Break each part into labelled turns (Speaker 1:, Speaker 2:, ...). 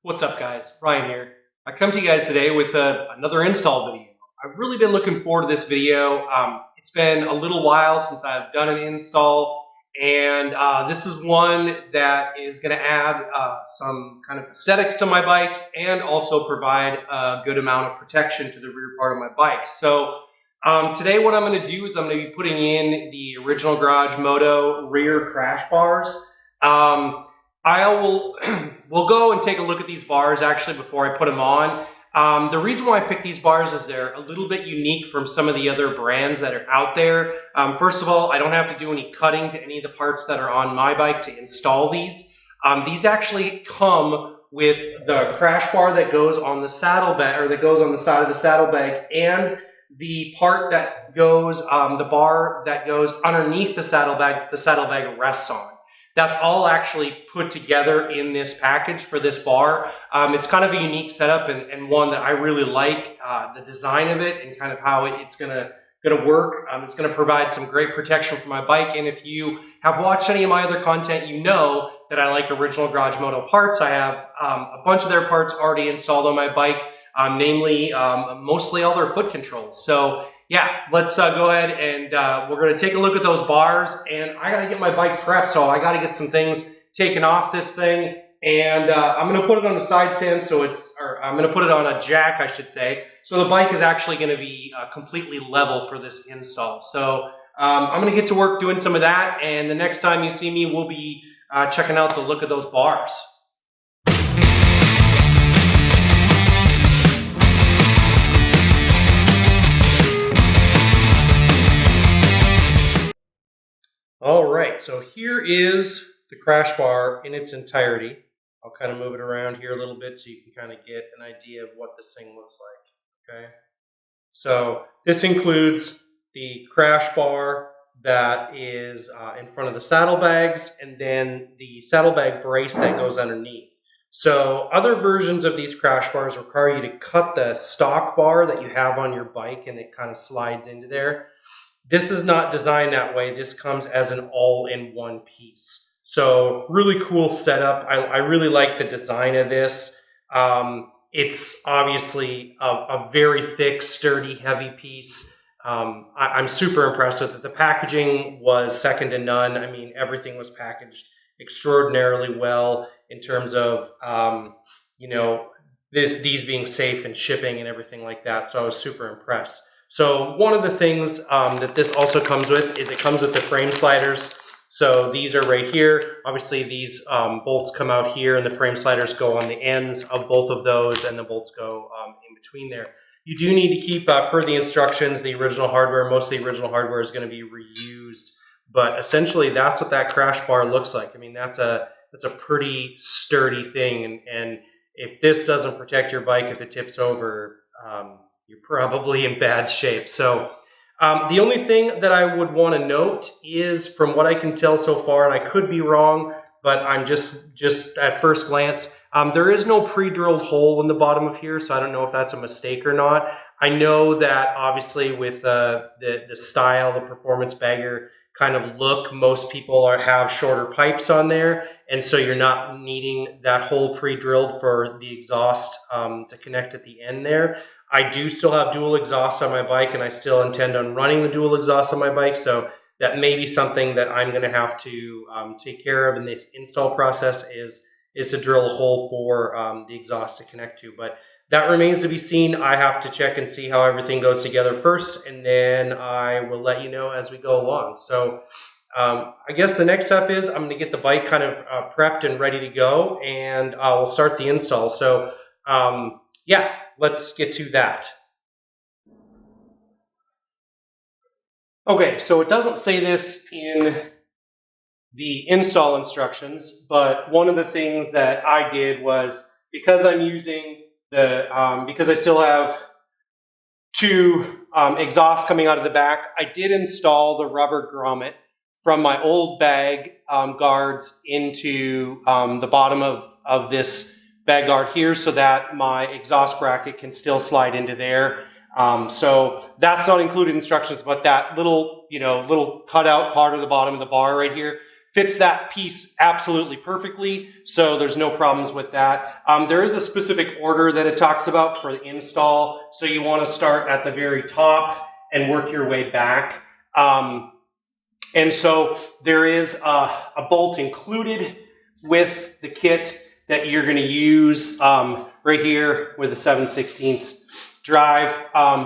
Speaker 1: What's up guys, Ryan here. I come to you guys today with another install video. I've really been looking forward to this video. It's been a little while since I've done an install, and this is one that is going to add some kind of aesthetics to my bike and also provide a good amount of protection to the rear part of my bike. So today what I'm going to do is I'm going to be putting in the original Garage Moto rear crash bars. We'll go and take a look at these bars actually before I put them on. The reason why I picked these bars is they're a little bit unique from some of the other brands that are out there. First of all, I don't have to do any cutting to any of the parts that are on my bike to install these. These actually come with the crash bar that goes on the saddlebag, or that goes on the side of the saddlebag, and the part that goes, the bar that goes underneath the saddlebag rests on. That's all actually put together in this package for this bar. It's kind of a unique setup and one that I really like, the design of it and kind of how it's gonna work. It's gonna provide some great protection for my bike. And if you have watched any of my other content, you know that I like original Garage Moto parts. I have a bunch of their parts already installed on my bike, namely mostly all their foot controls. So yeah, let's go ahead and we're going to take a look at those bars, and I got to get my bike prepped, so I got to get some things taken off this thing, and I'm going to put it on a side stand, I'm going to put it on a jack, I should say, so the bike is actually going to be completely level for this install. So I'm going to get to work doing some of that, and the next time you see me, we'll be checking out the look of those bars. All right, so here is the crash bar in its entirety. I'll kind of move it around here a little bit so you can kind of get an idea of what this thing looks like, okay? So this includes the crash bar that is in front of the saddlebags, and then the saddlebag brace that goes underneath. So other versions of these crash bars require you to cut the stock bar that you have on your bike, and it kind of slides into there. This is not designed that way. This comes as an all-in-one piece. So really cool setup. I really like the design of this. It's obviously a very thick, sturdy, heavy piece. I'm super impressed with it. The packaging was second to none. I mean, everything was packaged extraordinarily well in terms of, you know, these being safe and shipping and everything like that. So I was super impressed. So one of the things that this also comes with is it comes with the frame sliders. So these are right here. Obviously these bolts come out here, and the frame sliders go on the ends of both of those, and the bolts go in between there. You do need to keep, per the instructions, the original hardware. Most of the original hardware is going to be reused, but essentially that's what that crash bar looks like. I mean, that's a pretty sturdy thing, and if this doesn't protect your bike, if it tips over, you're probably in bad shape. So the only thing that I would want to note is, from what I can tell so far, and I could be wrong, but I'm just at first glance, there is no pre-drilled hole in the bottom of here, so I don't know if that's a mistake or not. I know that obviously with the style, the performance bagger kind of look, most people have shorter pipes on there, and so you're not needing that hole pre-drilled for the exhaust to connect at the end there. I do still have dual exhaust on my bike, and I still intend on running the dual exhaust on my bike, so that may be something that I'm going to have to take care of in this install process, is to drill a hole for the exhaust to connect to. But that remains to be seen. I have to check and see how everything goes together first, and then I will let you know as we go along. So I guess the next step is I'm going to get the bike kind of prepped and ready to go, and we'll start the install. So yeah, let's get to that. Okay, so it doesn't say this in the install instructions, but one of the things that I did was, because I'm using because I still have two exhausts coming out of the back, I did install the rubber grommet from my old bag guards into the bottom of this bag guard here, so that my exhaust bracket can still slide into there. So that's not included in instructions, but that little cutout part of the bottom of the bar right here, fits that piece absolutely perfectly, so there's no problems with that. There is a specific order that it talks about for the install, so you want to start at the very top and work your way back. And so there is a bolt included with the kit that you're going to use right here with a 7/16 drive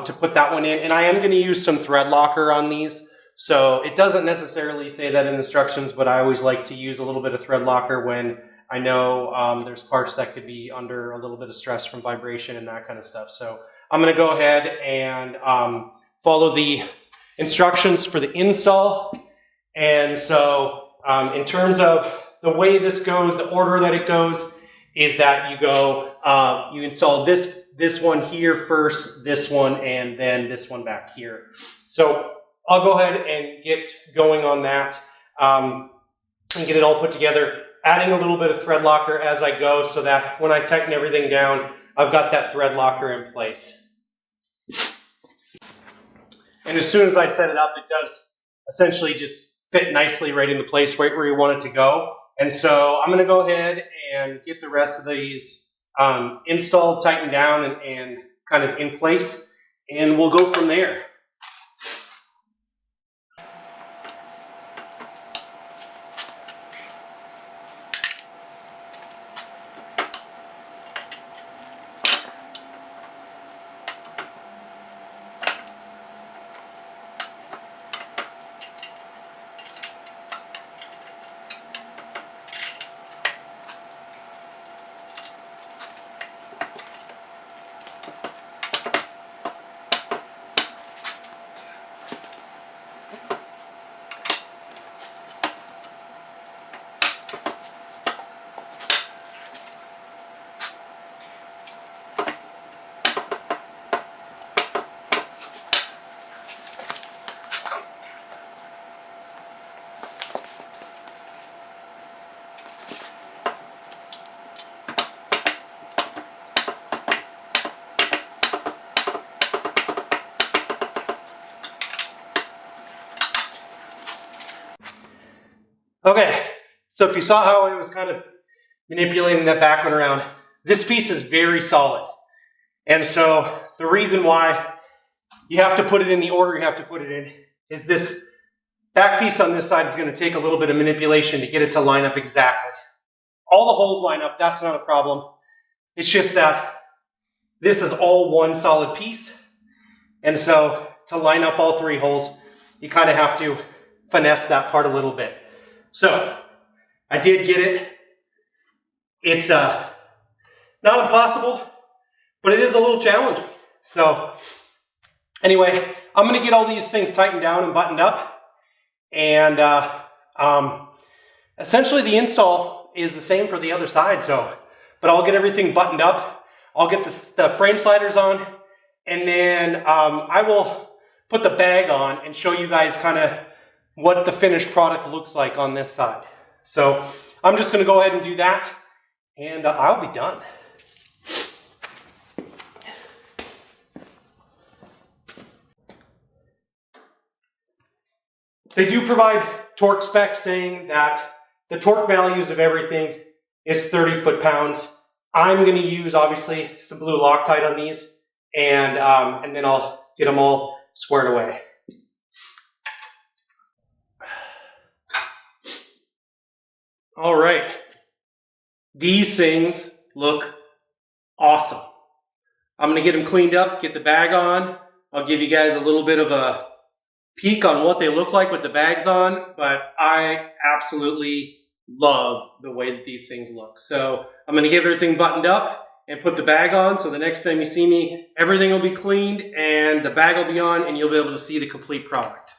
Speaker 1: to put that one in. And I am going to use some thread locker on these. So it doesn't necessarily say that in instructions, but I always like to use a little bit of thread locker when I know there's parts that could be under a little bit of stress from vibration and that kind of stuff. So I'm going to go ahead and follow the instructions for the install. And so in terms of the way this goes, the order that it goes is that you go, you install this one here first, this one, and then this one back here. So I'll go ahead and get going on that and get it all put together, adding a little bit of thread locker as I go so that when I tighten everything down, I've got that thread locker in place. And as soon as I set it up, it does essentially just fit nicely right into place, right where you want it to go. And so I'm going to go ahead and get the rest of these installed, tightened down, and kind of in place, and we'll go from there. Okay, so if you saw how I was kind of manipulating that back one around, this piece is very solid. And so the reason why you have to put it in the order you have to put it in is this back piece on this side is going to take a little bit of manipulation to get it to line up exactly. All the holes line up, that's not a problem. It's just that this is all one solid piece. And so to line up all three holes, you kind of have to finesse that part a little bit. So I did get it. It's not impossible, but it is a little challenging. So anyway, I'm going to get all these things tightened down and buttoned up. And essentially the install is the same for the other side. But I'll get everything buttoned up. I'll get the frame sliders on, and then I will put the bag on and show you guys kind of what the finished product looks like on this side. So I'm just going to go ahead and do that, and I'll be done. They do provide torque specs saying that the torque values of everything is 30 foot-pounds. I'm going to use, obviously, some blue Loctite on these, and then I'll get them all squared away. All right, these things look awesome. I'm going to get them cleaned up, get the bag on. I'll give you guys a little bit of a peek on what they look like with the bags on, but I absolutely love the way that these things look. So I'm going to get everything buttoned up and put the bag on, so the next time you see me, everything will be cleaned and the bag will be on, and you'll be able to see the complete product.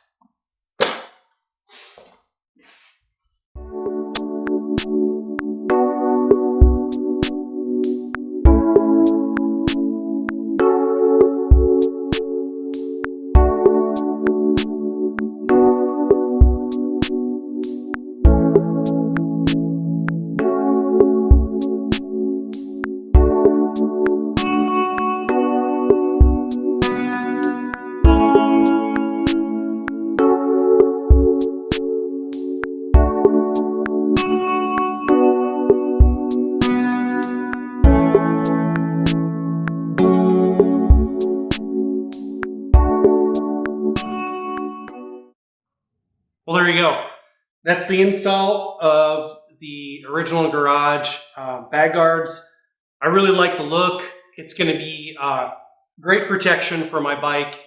Speaker 1: Well, there you go. That's the install of the original Garage bag guards. I really like the look. It's going to be great protection for my bike.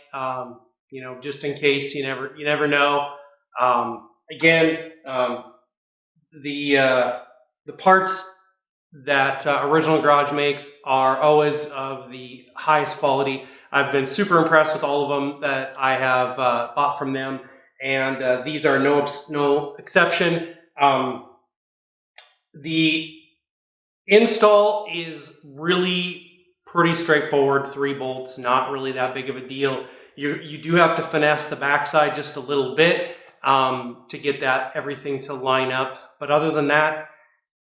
Speaker 1: You know, just in case, you never know. Again, the parts that Original Garage makes are always of the highest quality. I've been super impressed with all of them that I have bought from them, and these are no exception. The install is really pretty straightforward. 3 bolts, not really that big of a deal. You do have to finesse the backside just a little bit to get everything to line up. But other than that,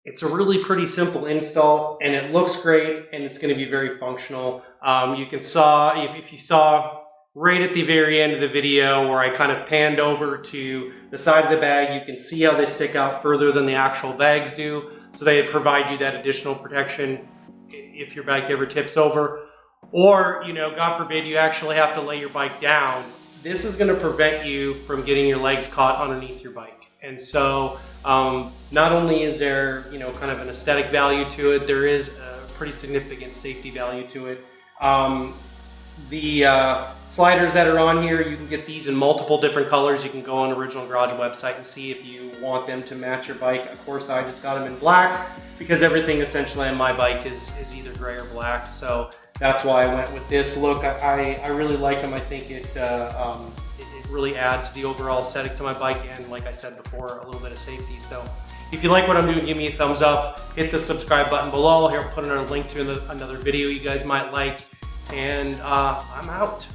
Speaker 1: it's a really pretty simple install, and it looks great, and it's going to be very functional. You saw if you saw right at the very end of the video where I kind of panned over to the side of the bag, you can see how they stick out further than the actual bags do. So they provide you that additional protection if your bike ever tips over. Or, God forbid, you actually have to lay your bike down. This is going to prevent you from getting your legs caught underneath your bike. And so not only is there, kind of an aesthetic value to it, there is a pretty significant safety value to it. The sliders that are on here, you can get these in multiple different colors. You can go on Original Garage website and see if you want them to match your bike. Of course, I just got them in black because everything essentially on my bike is either gray or black. So that's why I went with this look. I really like them. I think it really adds to the overall aesthetic to my bike, and like I said before, a little bit of safety. So if you like what I'm doing, give me a thumbs up, hit the subscribe button below. Here, I'll put another link to another video you guys might like, and I'm out.